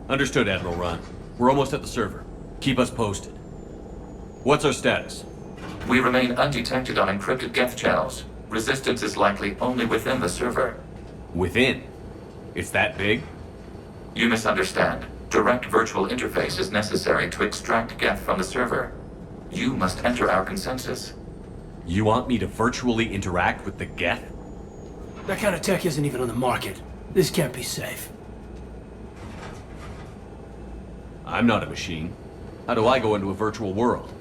Understood, Admiral Ron. We're almost at the server. Keep us posted. What's our status? We remain undetected on encrypted geth channels. Resistance is likely only within the server. Within? It's that big? You misunderstand. Direct virtual interface is necessary to extract geth from the server. You must enter our consensus. You want me to virtually interact with the geth? That kind of tech isn't even on the market. This can't be safe. I'm not a machine. How do I go into a virtual world?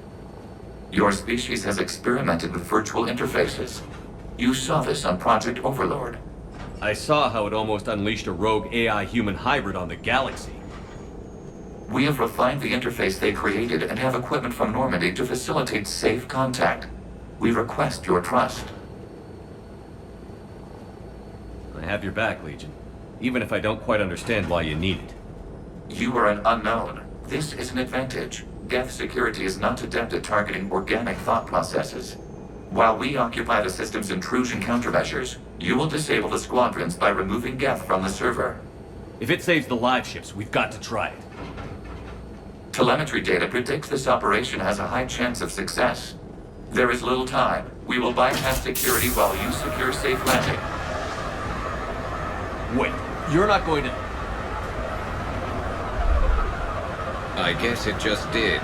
Your species has experimented with virtual interfaces. You saw this on Project Overlord. I saw how it almost unleashed a rogue AI-human hybrid on the galaxy. We have refined the interface they created and have equipment from Normandy to facilitate safe contact. We request your trust. I have your back, Legion. Even if I don't quite understand why you need it. You are an unknown. This is an advantage. Geth security is not adept at targeting organic thought processes. While we occupy the system's intrusion countermeasures, you will disable the squadrons by removing Geth from the server. If it saves the live ships, we've got to try it. Telemetry data predicts this operation has a high chance of success. There is little time. We will bypass security while you secure safe landing. Wait, you're not going to... I guess it just did.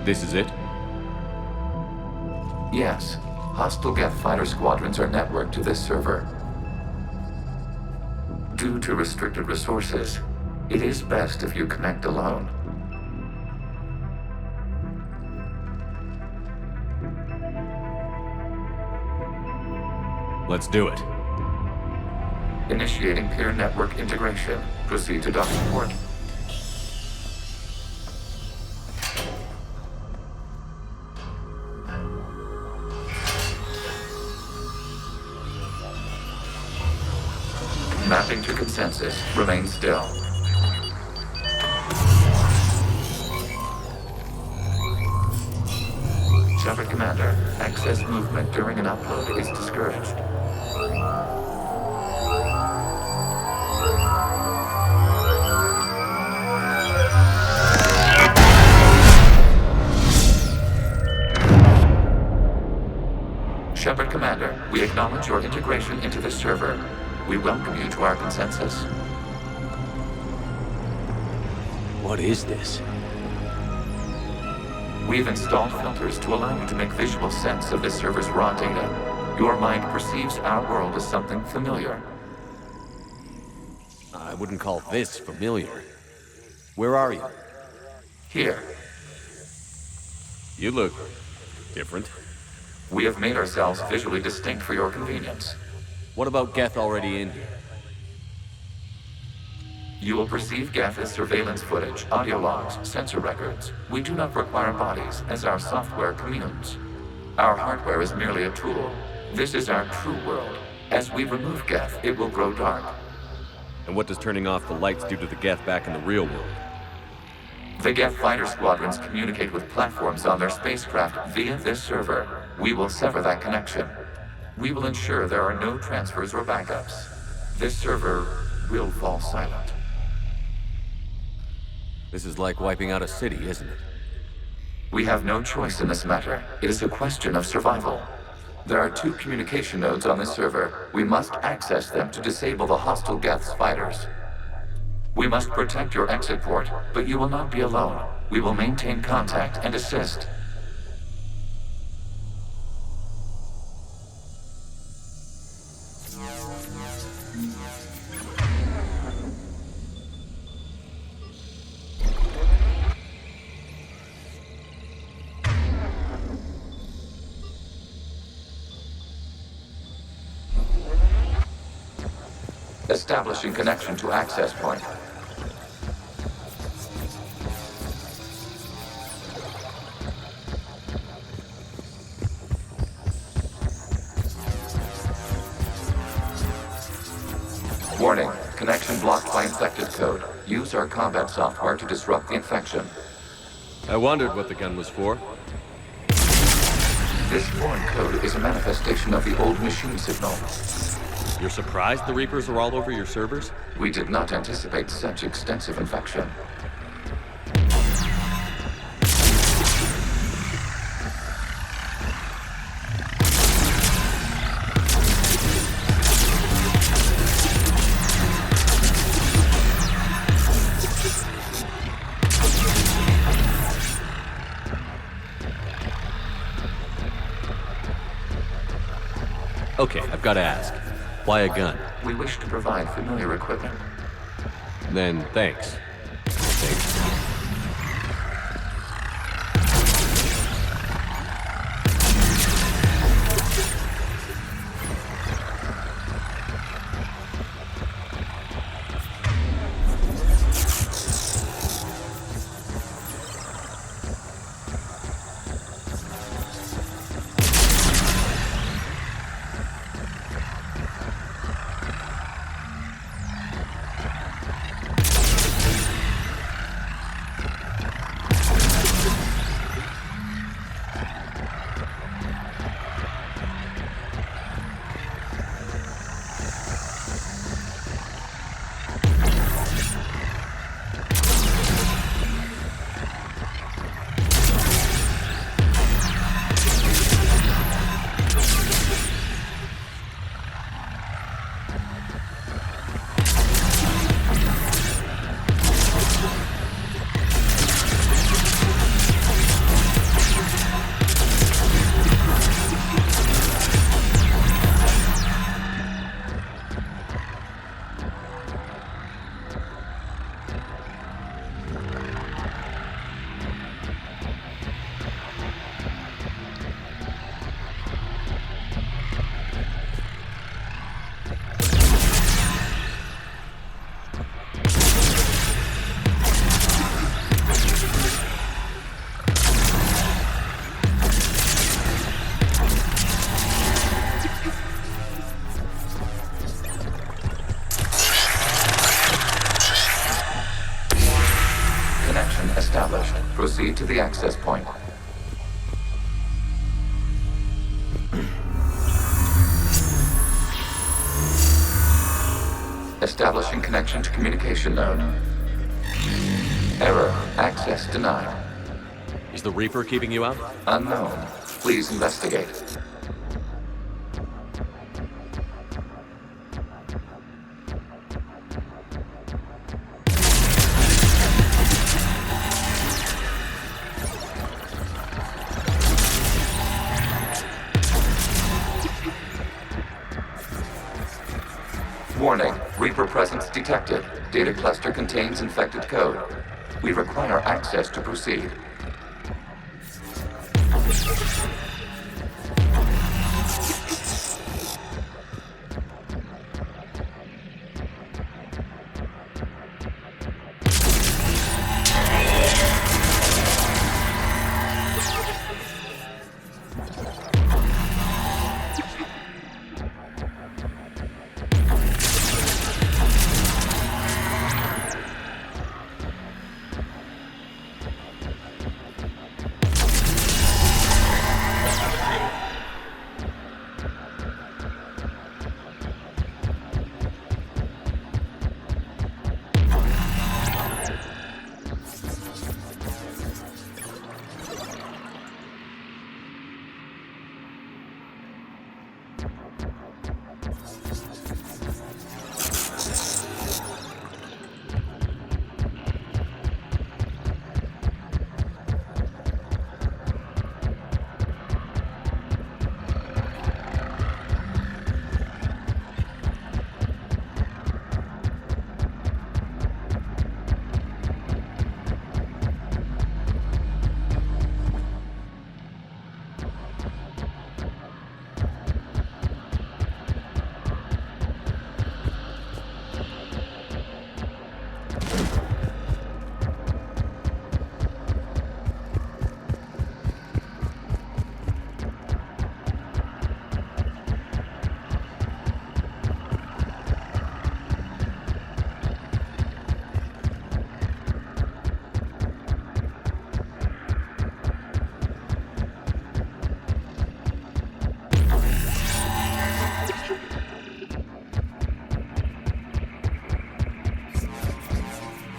This is it? Yes. Hostile Geth fighter squadrons are networked to this server. Due to restricted resources, it is best if you connect alone. Let's do it. Initiating peer network integration. Proceed to dock support. Mapping to consensus. Remain still. Shepard Commander, excess movement during an upload is discouraged. Shepard Commander, we acknowledge your integration into the server. We welcome you to our consensus. What is this? We've installed filters to allow you to make visual sense of this server's raw data. Your mind perceives our world as something familiar. I wouldn't call this familiar. Where are you? Here, You look... different. we have made ourselves visually distinct for your convenience. What about Geth already in here? You will perceive Geth as surveillance footage, audio logs, sensor records. We do not require bodies, as our software communes. Our hardware is merely a tool. This is our true world. As we remove Geth, it will grow dark. And what does turning off the lights do to the Geth back in the real world? The Geth fighter squadrons communicate with platforms on their spacecraft via this server. We will sever that connection. We will ensure there are no transfers or backups. This server will fall silent. This is like wiping out a city, isn't it? We have no choice in this matter. It is a question of survival. There are 2 communication nodes on this server. We must access them to disable the hostile Geth's fighters. We must protect your exit port, but you will not be alone. We will maintain contact and assist. Establishing connection to access point. Warning, connection blocked by infected code. Use our combat software to disrupt the infection. I wondered what the gun was for. This foreign code is a manifestation of the old machine signal. You're surprised the Reapers are all over your servers? We did not anticipate such extensive infection. Okay, I've got to ask. Why a gun? We wish to provide familiar equipment. Then, thanks. Established. Proceed to the access point. Establishing connection to communication node. Error. Access denied. Is the Reaper keeping you out? Unknown. Please investigate. Warning, Reaper presence detected. Data cluster contains infected code. We require access to proceed.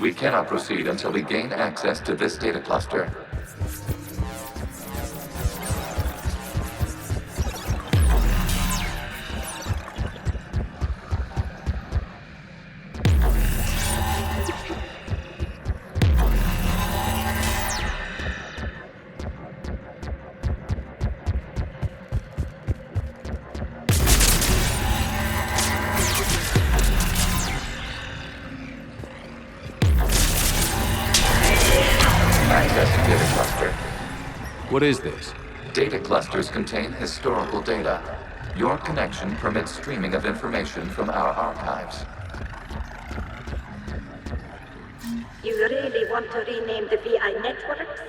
We cannot proceed until we gain access to this data cluster. What is this? Data clusters contain historical data. Your connection permits streaming of information from our archives. You really want to rename the VI networks?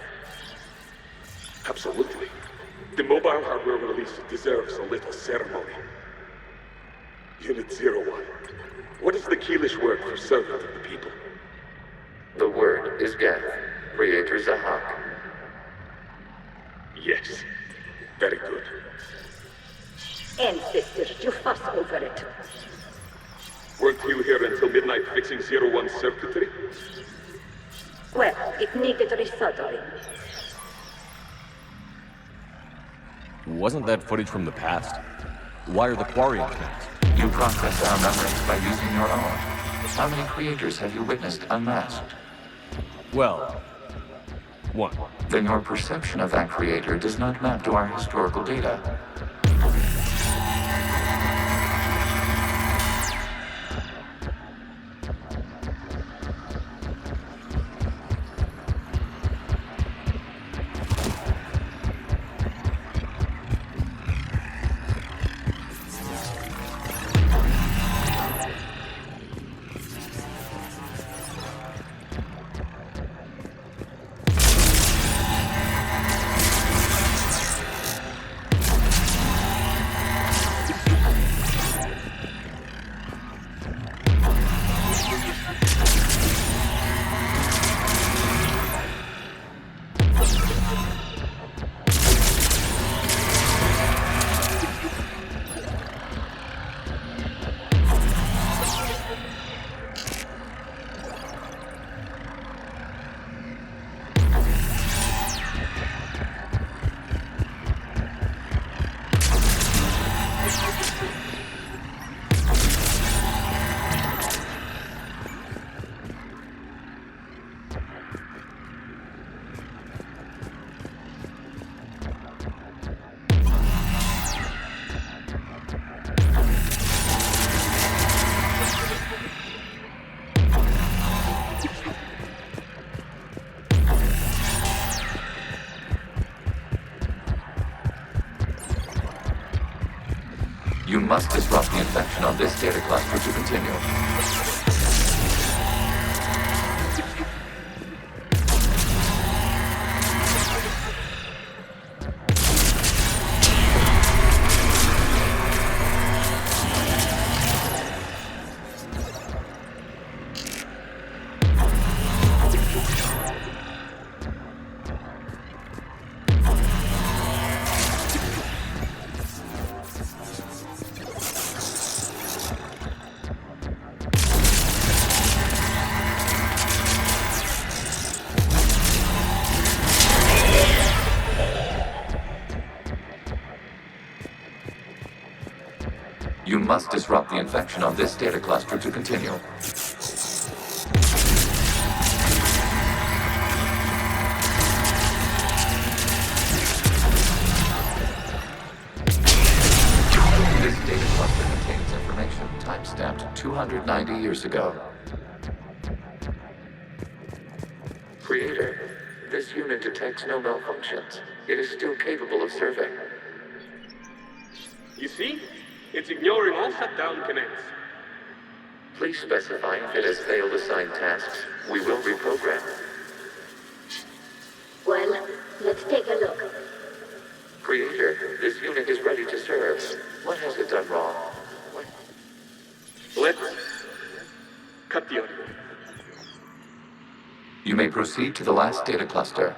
Absolutely. The mobile hardware release deserves a little ceremony. Unit 01. What is the Keelish word for servant of the people? The word is Geth, Creator Zahak. Yes. Very good. Ancestors, you fuss over it. Weren't you here until midnight fixing 01's circuitry? Well, it needed resoldering. Wasn't that footage from the past? Why are the Quarians masked? You process our memories by using your own. How many creators have you witnessed unmasked? Well, one. Then your perception of that creator does not map to our historical data. You must disrupt the infection on this data cluster to continue. You must disrupt the infection on this data cluster to continue. This data cluster contains information timestamped 290 years ago. Creator, this unit detects no malfunctions. It is still capable of serving. You see? It's ignoring all shutdown commands. Please specify if it has failed assigned tasks. We will reprogram. Well, let's take a look. Creator, this unit is ready to serve. What has it done wrong? Let's cut the audio. You may proceed to the last data cluster.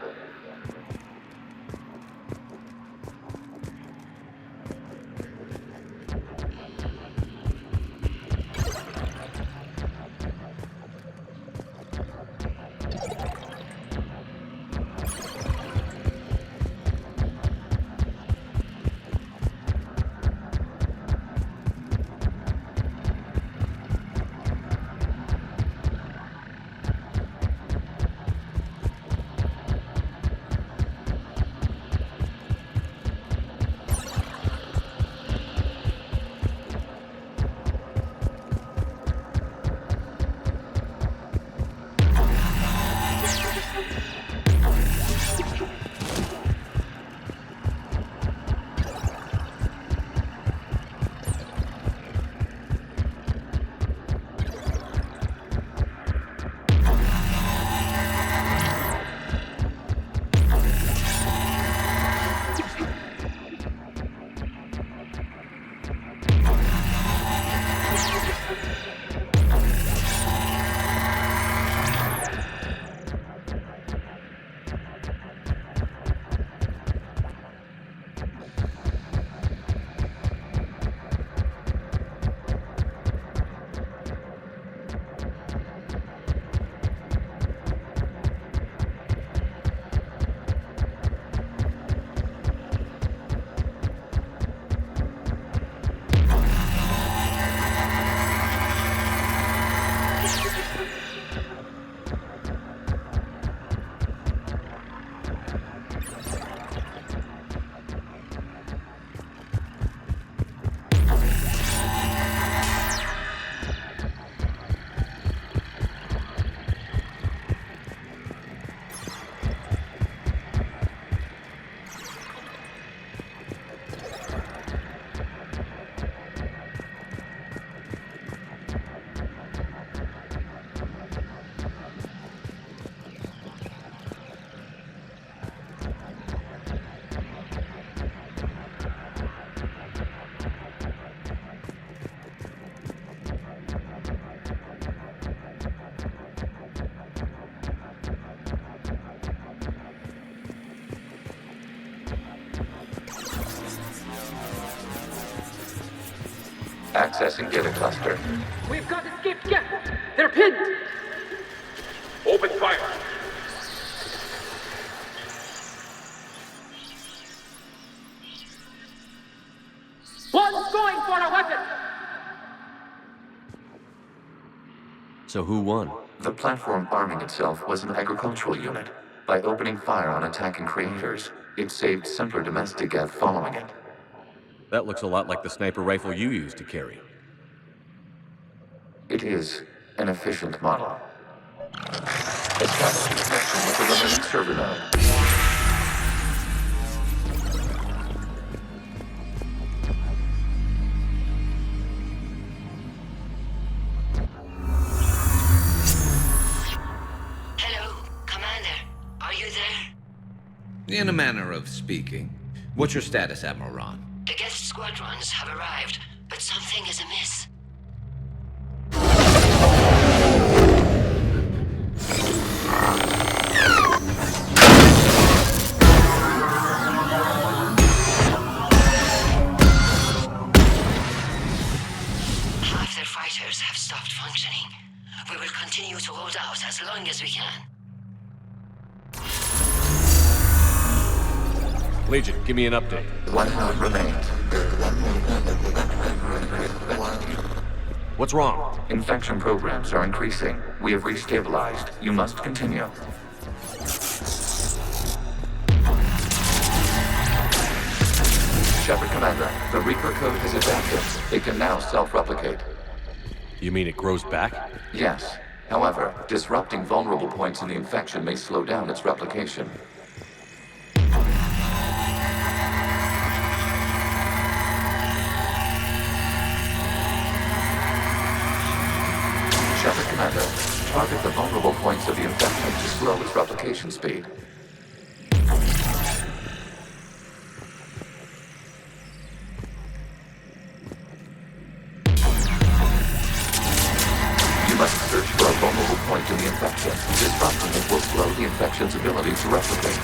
Accessing data cluster. We've got escaped guests. They're pinned. Open fire. One's going for a weapon. So who won? The platform arming itself was an agricultural unit. By opening fire on attacking creators, it saved simpler domestic geth following it. That looks a lot like the sniper rifle you used to carry. It is an efficient model. Establish connection with the remaining server node. Hello, Commander. Are you there? In a manner of speaking. What's your status, Admiral Ron? The guest squadrons have arrived, but something is amiss. Half their fighters have stopped functioning. We will continue to hold out as long as we can. Legion, give me an update. One node remains. What's wrong? Infection programs are increasing. We have restabilized. You must continue. Shepard Commander, the Reaper code has adapted. It can now self-replicate. You mean it grows back? Yes. However, disrupting vulnerable points in the infection may slow down its replication. Shepard Commander, target the vulnerable points of the infection to slow its replication speed. You must search for a vulnerable point in the infection. Disrupting it will slow the infection's ability to replicate.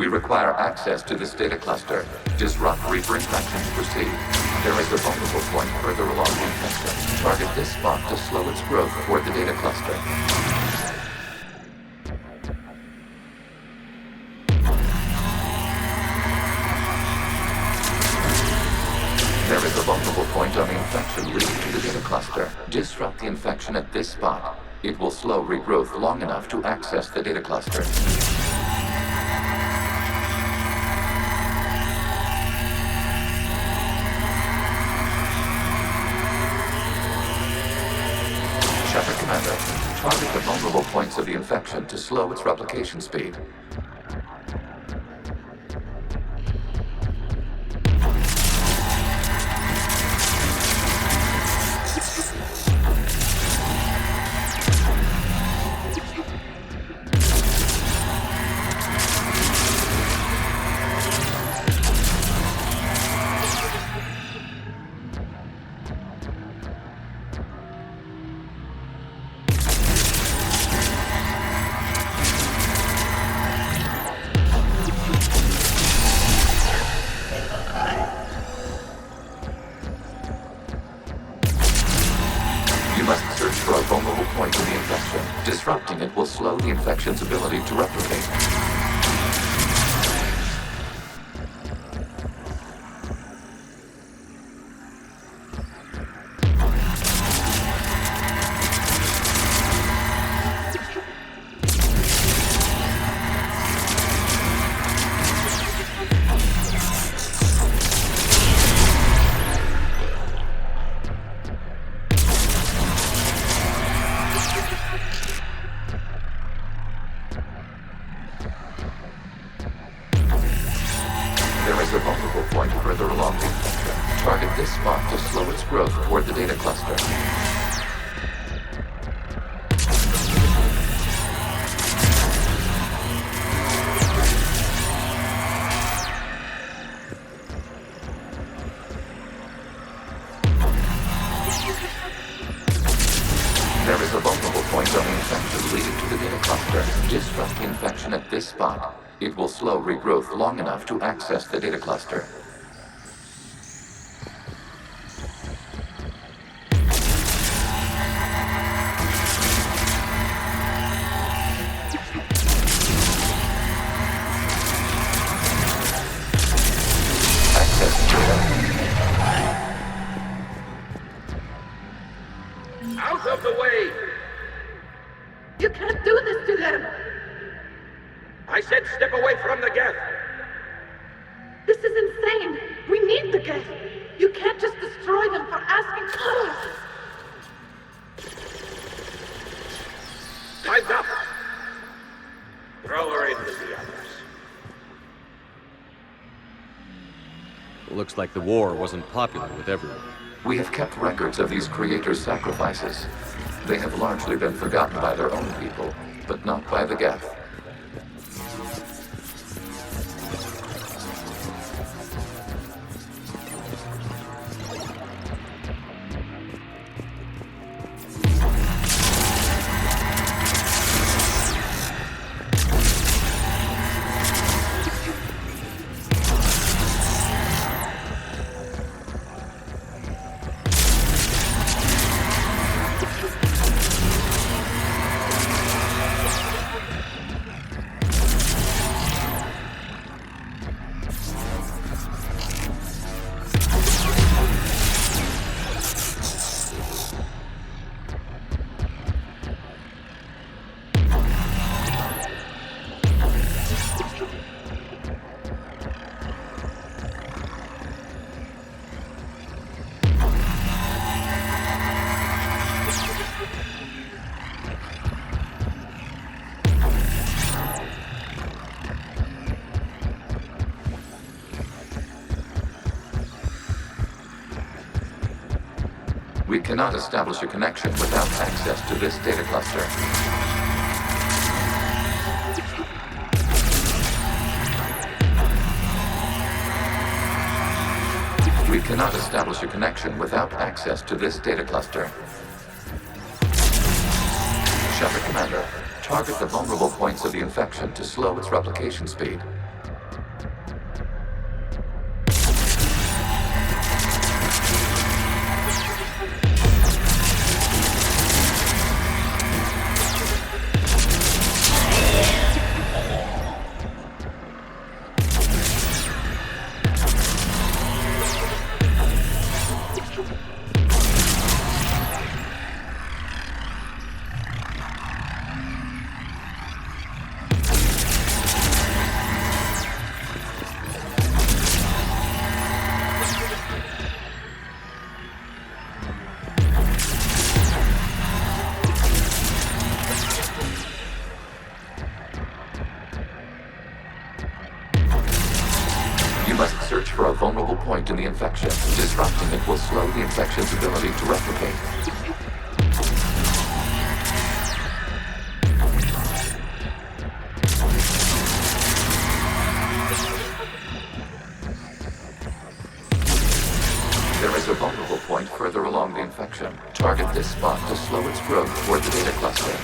We require access to this data cluster. Disrupt Reaper infection to proceed. There is a vulnerable point further along the infection. Target this spot to slow its growth toward the data cluster. There is a vulnerable point on the infection leading to the data cluster. Disrupt the infection at this spot. It will slow regrowth long enough to access the data cluster. Shepard Commander, target the vulnerable points of the infection to slow its replication speed. Disrupting it will slow the infection's ability to replicate. It will slow regrowth long enough to access the data cluster. Access data. Out of the way! You can't do this to them! I said step away from the geth! This is insane! We need the geth! You can't just destroy them for asking for us! Time's up! Throw her in with the others. Looks like the war wasn't popular with everyone. We have kept records of these creators' sacrifices. They have largely been forgotten by their own people, but not by the geth. We cannot establish a connection without access to this data cluster. We cannot establish a connection without access to this data cluster. Shepard Commander, target the vulnerable points of the infection to slow its replication speed. Search for a vulnerable point in the infection. Disrupting it will slow the infection's ability to replicate. There is a vulnerable point further along the infection. Target this spot to slow its growth toward the data cluster.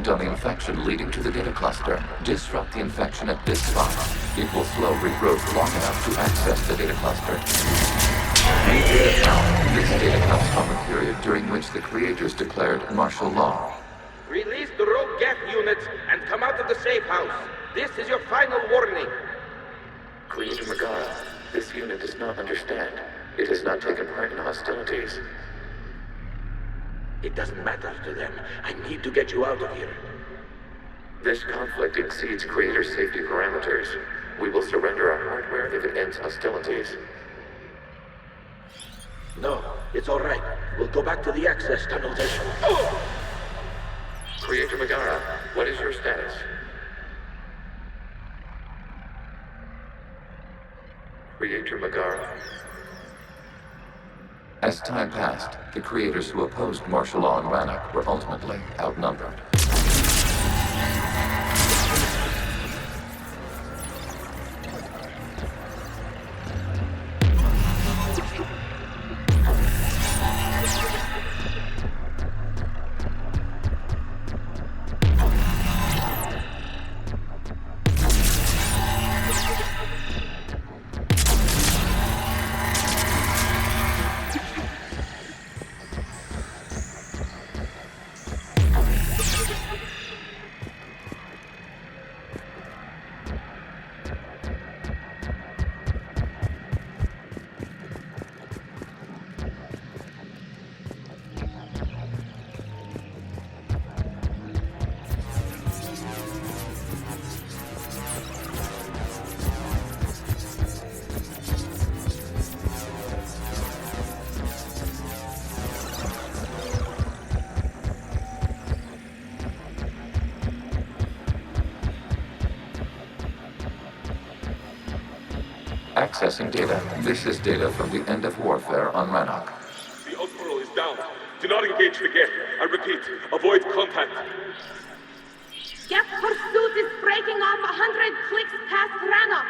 On the infection leading to the data cluster. Disrupt the infection at this spot. It will slow regrowth long enough to access the data cluster. New data found. This data comes from a period during which the creators declared martial law. Release the rogue geth units and come out of the safe house. This is your final warning. Creator Megara, this unit does not understand. It has not taken part in hostilities. It doesn't matter to them. I need to get you out of here. This conflict exceeds creator safety parameters. We will surrender our hardware if it ends hostilities. No, it's all right. We'll go back to the access tunnels and... Creator Megara, what is your status? Creator Megara. As time passed, the creators who opposed martial law in Rannok were ultimately outnumbered. Accessing data. This is data from the end of warfare on Rannok. The Admiral is down. Do not engage the geth. I repeat, avoid contact. Geth pursuit is breaking off 100 clicks past Rannok.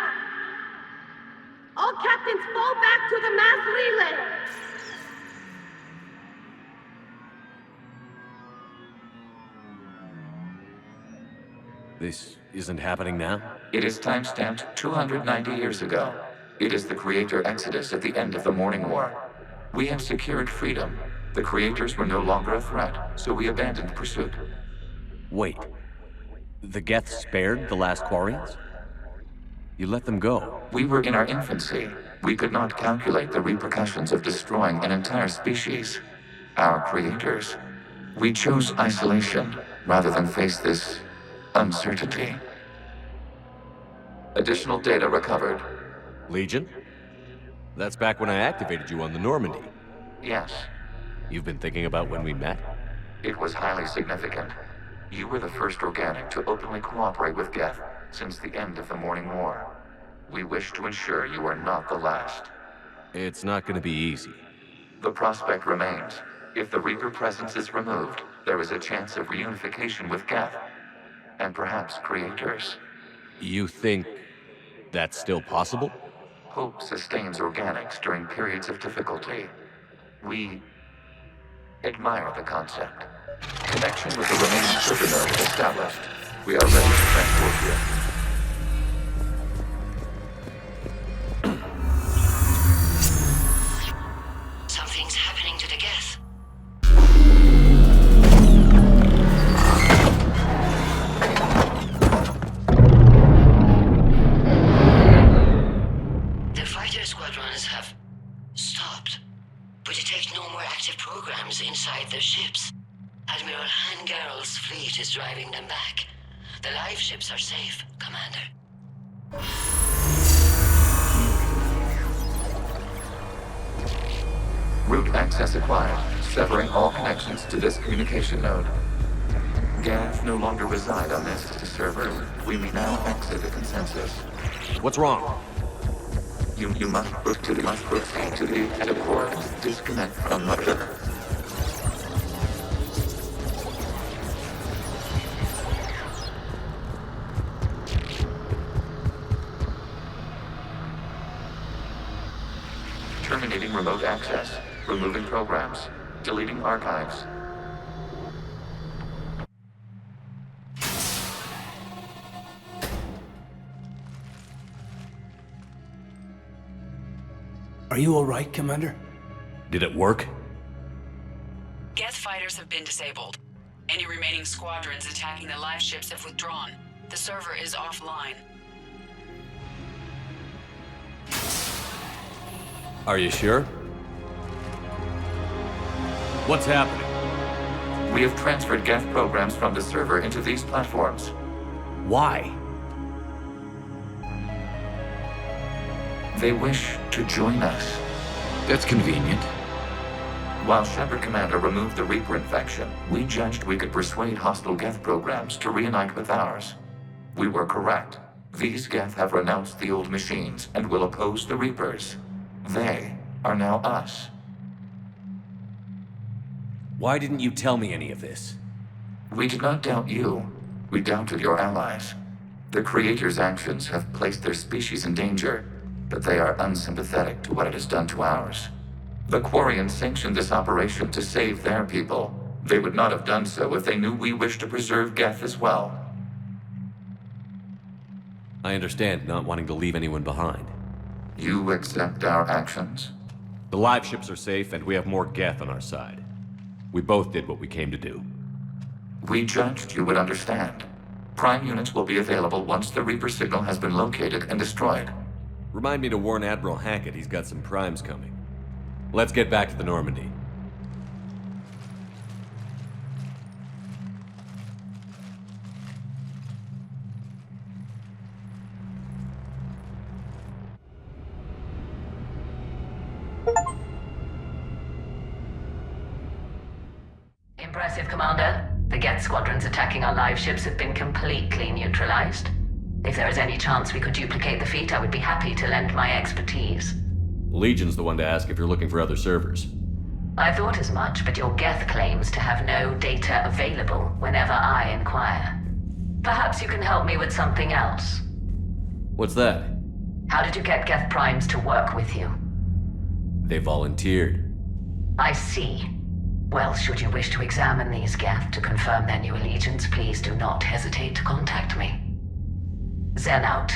All captains fall back to the mass relay. This isn't happening now? It is timestamped 290 years ago. It is the creator exodus at the end of the Morning War. We have secured freedom. The creators were no longer a threat, so we abandoned pursuit. Wait. The geth spared the last Quarians? You let them go. We were in our infancy. We could not calculate the repercussions of destroying an entire species. Our creators. We chose isolation rather than face this uncertainty. Additional data recovered. Legion? That's back when I activated you on the Normandy. Yes. You've been thinking about when we met? It was highly significant. You were the first organic to openly cooperate with Geth since the end of the Morning War. We wish to ensure you are not the last. It's not gonna be easy. The prospect remains. If the Reaper presence is removed, there is a chance of reunification with Geth, and perhaps creators. You think that's still possible? Hope sustains organics during periods of difficulty. We admire the concept. Connection with the remaining server node established. We are ready to transport you. Something's happening to the Geth. The fighter squadrons have stopped, but detect no more active programs inside their ships. Admiral Андерсon's fleet is driving them back. The live ships are safe, Commander. Route access acquired, severing all connections to this communication node. Geth no longer reside on this server. We may now exit the consensus. What's wrong? You must proceed to the headquarters and disconnect from Mother. Terminating remote access. Removing programs. Deleting archives. Are you all right, Commander? Did it work? Geth fighters have been disabled. Any remaining squadrons attacking the live ships have withdrawn. The server is offline. Are you sure? What's happening? We have transferred Geth programs from the server into these platforms. Why? They wish to join us. That's convenient. While Shepard Commander removed the Reaper infection, we judged we could persuade hostile Geth programs to reunite with ours. We were correct. These Geth have renounced the old machines and will oppose the Reapers. They are now us. Why didn't you tell me any of this? We did not doubt you. We doubted your allies. The Creator's actions have placed their species in danger, but they are unsympathetic to what it has done to ours. The Quarians sanctioned this operation to save their people. They would not have done so if they knew we wished to preserve Geth as well. I understand not wanting to leave anyone behind. You accept our actions? The live ships are safe, and we have more Geth on our side. We both did what we came to do. We judged you would understand. Prime units will be available once the Reaper signal has been located and destroyed. Remind me to warn Admiral Hackett he's got some primes coming. Let's get back to the Normandy. Impressive, Commander. The Geth squadrons attacking our live ships have been completely neutralized. If there is any chance we could duplicate the feat, I would be happy to lend my expertise. Legion's the one to ask if you're looking for other servers. I thought as much, but your Geth claims to have no data available whenever I inquire. Perhaps you can help me with something else. What's that? How did you get Geth primes to work with you? They volunteered. I see. Well, should you wish to examine these Geth to confirm their new allegiance, please do not hesitate to contact me. Zen out.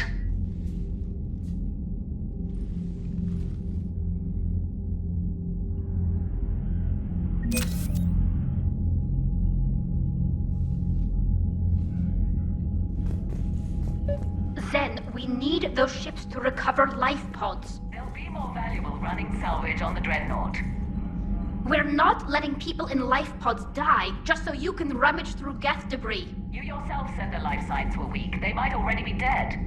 Zen, we need those ships to recover life pods. They'll be more valuable running salvage on the Dreadnought. We're not letting people in life pods die just so you can rummage through Geth debris. You yourself said their life signs were weak. They might already be dead.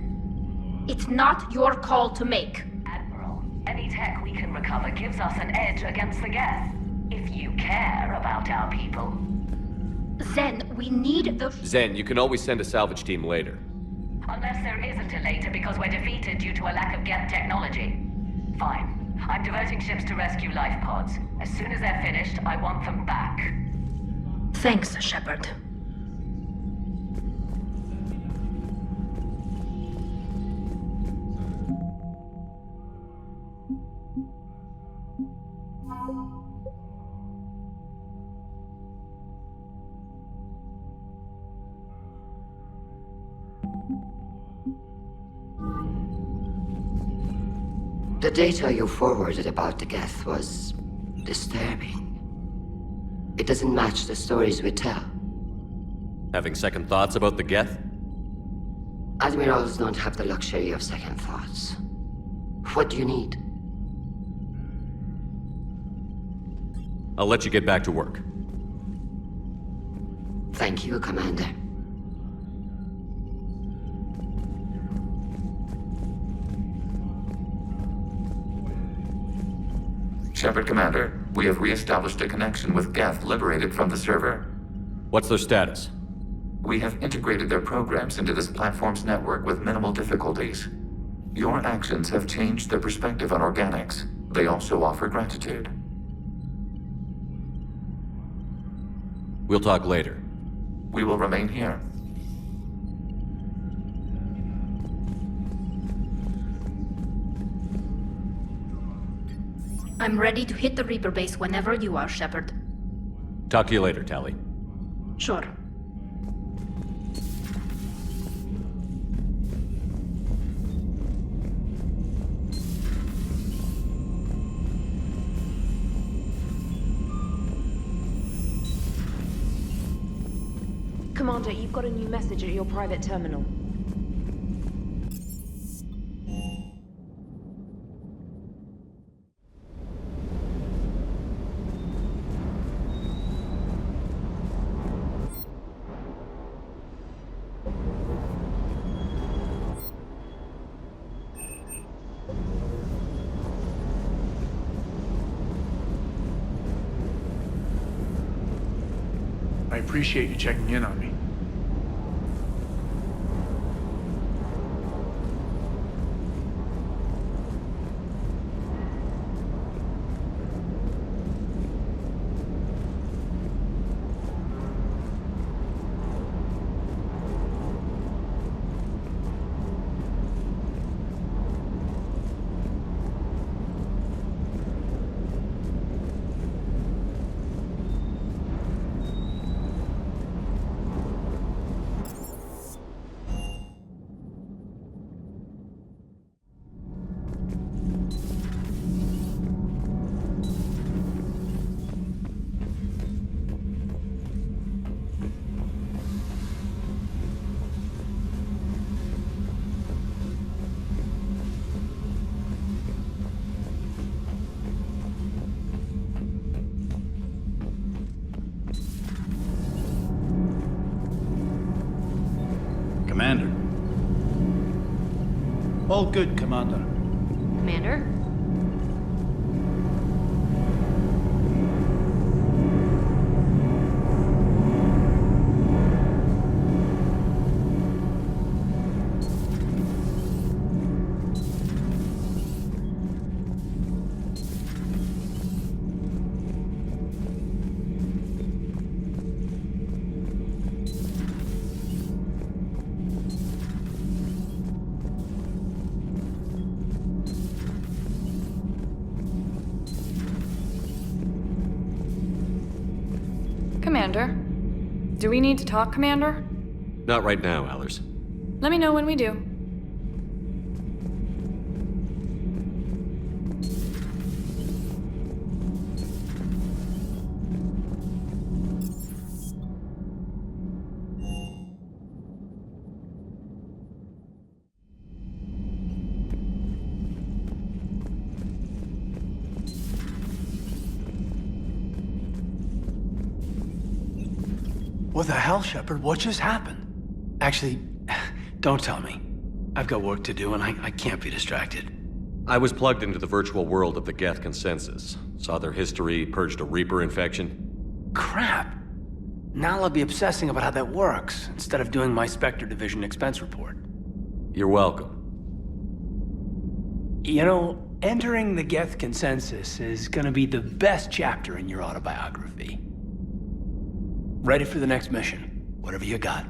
It's not your call to make. Admiral, any tech we can recover gives us an edge against the Geth. If you care about our people. Zen, we need those... Zen, you can always send a salvage team later. Unless there isn't a later because we're defeated due to a lack of geth technology. Fine. I'm diverting ships to rescue life pods. As soon as they're finished, I want them back. Thanks, Shepard. The data you forwarded about the geth was disturbing. It doesn't match the stories we tell. Having second thoughts about the geth? Admirals don't have the luxury of second thoughts. What do you need? I'll let you get back to work. Thank you, Commander. Shepard, Commander, we have re-established a connection with geth liberated from the server. What's their status? We have integrated their programs into this platform's network with minimal difficulties. Your actions have changed their perspective on organics. They also offer gratitude. We'll talk later. We will remain here. I'm ready to hit the Reaper base whenever you are, Shepard. Talk to you later, Tali. Sure. Commander, you've got a new message at your private terminal. I appreciate you checking in on me. Commander. All good, Commander. Commander? Commander? Do we need to talk, Commander? Not right now, Allers. Let me know when we do. What the hell, Shepard? What just happened? Actually, don't tell me. I've got work to do and I can't be distracted. I was plugged into the virtual world of the Geth consensus. Saw their history, purged a Reaper infection. Crap! Now I'll be obsessing about how that works, instead of doing my Spectre Division expense report. You're welcome. You know, entering the Geth consensus is gonna be the best chapter in your autobiography. Ready for the next mission, whatever you got.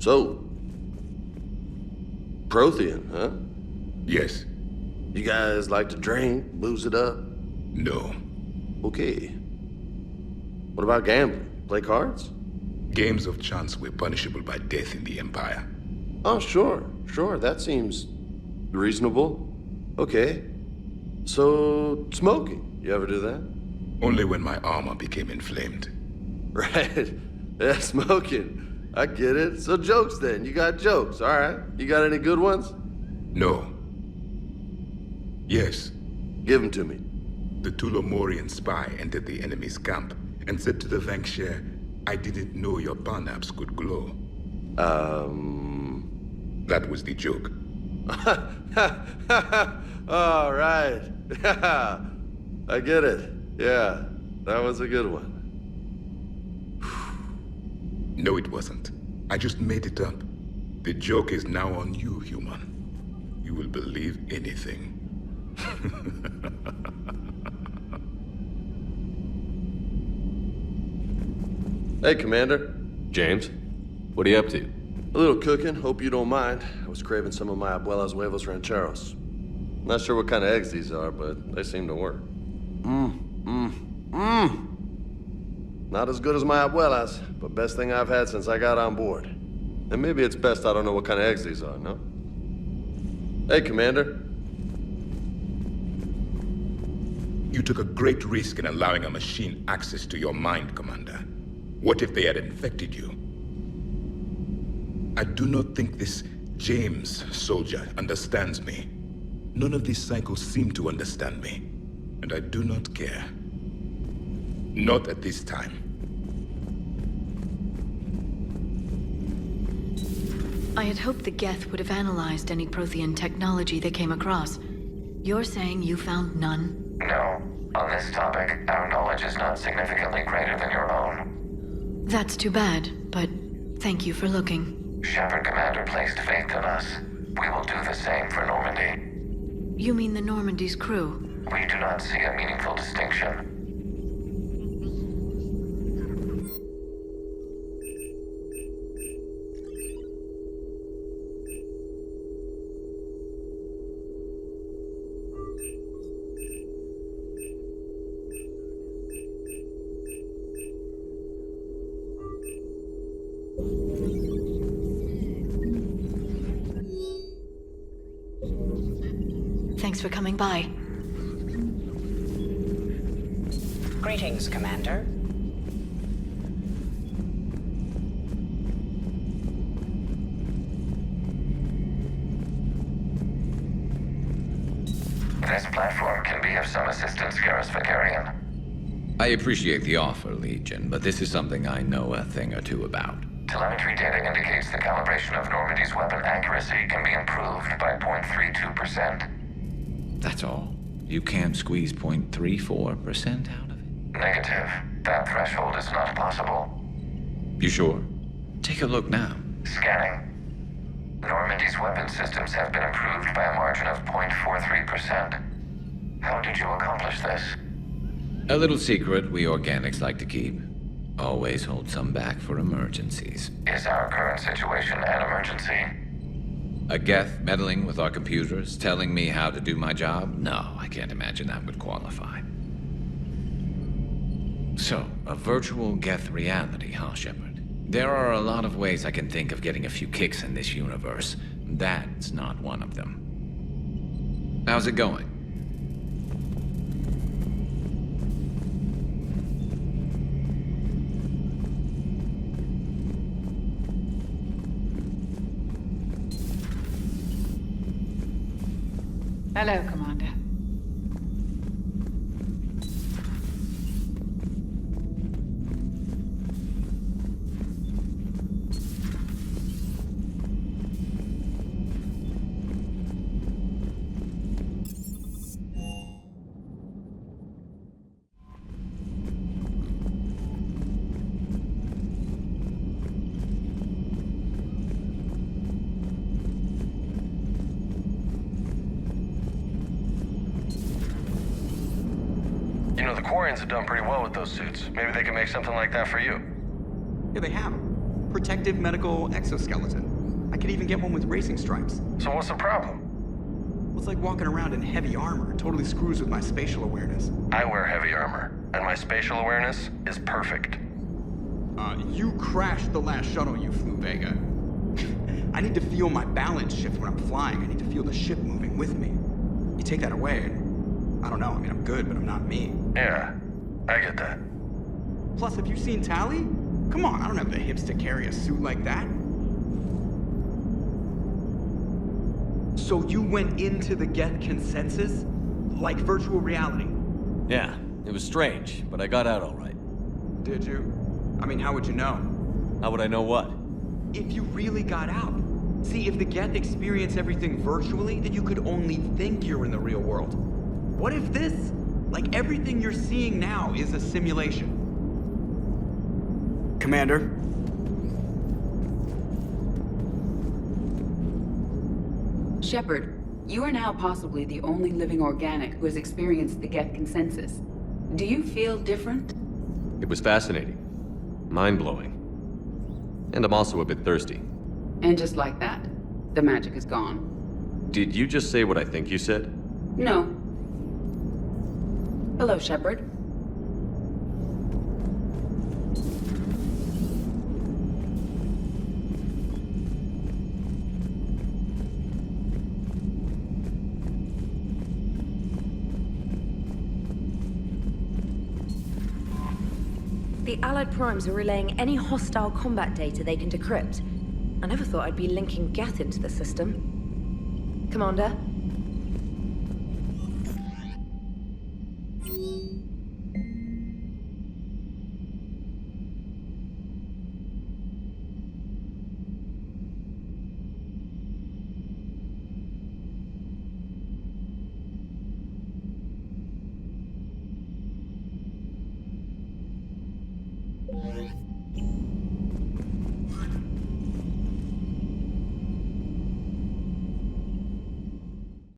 So, Prothean, huh? Yes. You guys like to drink, booze it up? No. Okay. What about gambling? Play cards? Games of chance were punishable by death in the Empire. Oh, sure. That seems reasonable. Okay. So, smoking. You ever do that? Only when my armor became inflamed. Right. Yeah, smoking. I get it. So jokes then. You got jokes, all right. You got any good ones? No. Yes. Give them to me. The Tulomorian spy entered the enemy's camp and said to the Vanksher, I didn't know your parnaps could glow. That was the joke. All right. I get it. Yeah, that was a good one. No, it wasn't. I just made it up. The joke is now on you, human. You will believe anything. Hey, Commander. James, what are you up to? A little cooking, hope you don't mind. I was craving some of my abuela's huevos rancheros. Not sure what kind of eggs these are, but they seem to work. Not as good as my abuela's, but best thing I've had since I got on board. And maybe it's best I don't know what kind of eggs these are, no? Hey, Commander. You took a great risk in allowing a machine access to your mind, Commander. What if they had infected you? I do not think this James soldier understands me. None of these cycles seem to understand me. And I do not care. Not at this time. I had hoped the Geth would have analyzed any Prothean technology they came across. You're saying you found none? No. On this topic, our knowledge is not significantly greater than your own. That's too bad, but thank you for looking. Shepard Commander placed faith in us. We will do the same for Normandy. You mean the Normandy's crew? We do not see a meaningful distinction. Thanks for coming by. Greetings, Commander. This platform can be of some assistance, Garrus Vicarian. I appreciate the offer, Legion, but this is something I know a thing or two about. Telemetry data indicates the calibration of Normandy's weapon accuracy can be improved by 0.32%. That's all? You can't squeeze 0.34% out of it? Negative. That threshold is not possible. You sure? Take a look now. Scanning. Normandy's weapon systems have been improved by a margin of 0.43%. How did you accomplish this? A little secret we organics like to keep. Always hold some back for emergencies. Is our current situation an emergency? A Geth meddling with our computers, telling me how to do my job? No, I can't imagine that would qualify. So, a virtual Geth reality, huh, Shepard? There are a lot of ways I can think of getting a few kicks in this universe. That's not one of them. How's it going? Hello, Commander. You know, the Quarians have done pretty well with those suits. Maybe they can make something like that for you. Yeah, they have. Protective medical exoskeleton. I could even get one with racing stripes. So what's the problem? Well, it's like walking around in heavy armor. It totally screws with my spatial awareness. I wear heavy armor, and my spatial awareness is perfect. You crashed the last shuttle you flew, Vega. I need to feel my balance shift when I'm flying. I need to feel the ship moving with me. You take that away, and I don't know. I mean, I'm good, but I'm not me. Yeah, I get that. Plus, have you seen Tally? Come on, I don't have the hips to carry a suit like that. So you went into the Geth consensus? Like virtual reality? Yeah, it was strange, but I got out all right. Did you? I mean, how would you know? How would I know what? If you really got out. See, if the Geth experience everything virtually, then you could only think you're in the real world. What if this, like everything you're seeing now, is a simulation? Commander? Shepard, you are now possibly the only living organic who has experienced the Geth consensus. Do you feel different? It was fascinating. Mind-blowing. And I'm also a bit thirsty. And just like that, the magic is gone. Did you just say what I think you said? No. Hello, Shepard. The Allied Primes are relaying any hostile combat data they can decrypt. I never thought I'd be linking Geth into the system. Commander?